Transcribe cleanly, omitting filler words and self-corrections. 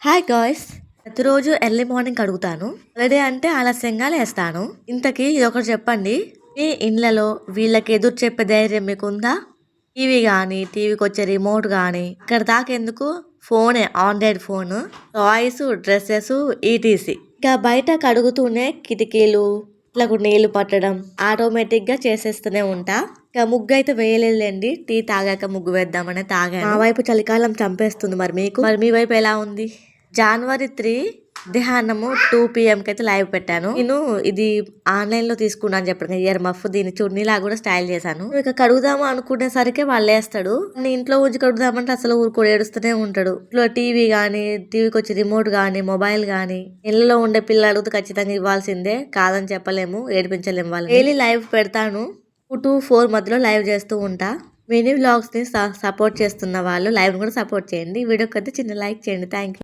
Hi guys. ప్రతిరోజు early morning అడుగుతాను. Holiday అంటే ఆలస్యంగా లేస్తాను. ఇంతకీ ఇదొకటి చెప్పండి. మీ ఇండ్లలో వీళ్ళకి ఎదురు చెప్పే ధైర్యం మీకుందా? టీవీ కానీ, టీవీకి వచ్చే రిమోట్ కానీ, ఇక్కడ దాకా ఎందుకు ఫోనే, Android phone, toys, dresses, ETC. ఇంకా బయట కడుగుతూనే కిటికీలు ఇట్లా నీళ్లు పట్టడం ఆటోమేటిక్ గా చేసేస్తూనే ఉంటా. ఇంకా ముగ్గు అయితే వేయలేదులేండి. టీ తాగాక ముగ్గు వేద్దామని తాగాను. మా వైపు చలికాలం చంపేస్తుంది. మరి మీ వైపు ఎలా ఉంది? జనవరి 3 మధ్యాహ్నము 2 PM కి అయితే లైవ్ పెట్టాను. నేను ఇది ఆన్లైన్ లో తీసుకున్నాను చెప్పాను. ఇయర్ మఫ్ దీన్ని చున్నీలా కూడా స్టైల్ చేశాను. ఇక కడుగుదాము అనుకునేసరికి వాళ్ళు వేస్తాడు. ఇంట్లో ఉంచి కడుగుదామంటే అసలు ఊరుకోడు, ఏడుస్తూనే ఉంటాడు. ఇంట్లో టీవీ గానీ, టీవీకి వచ్చి రిమోట్ గానీ, మొబైల్ గానీ ఇళ్ళలో ఉండే పిల్లలకు ఖచ్చితంగా ఇవ్వాల్సిందే. కాదని చెప్పలేము, ఏడిపించలేము. వాళ్ళు డైలీ లైవ్ పెడతాను. 2 to 4 మధ్యలో లైవ్ చేస్తూ ఉంటా. మినీ వ్లాగ్స్ ని సపోర్ట్ చేస్తున్న వాళ్ళు లైవ్ కూడా సపోర్ట్ చేయండి. వీడియోకి అయితే చిన్న లైక్ చేయండి. Thank you.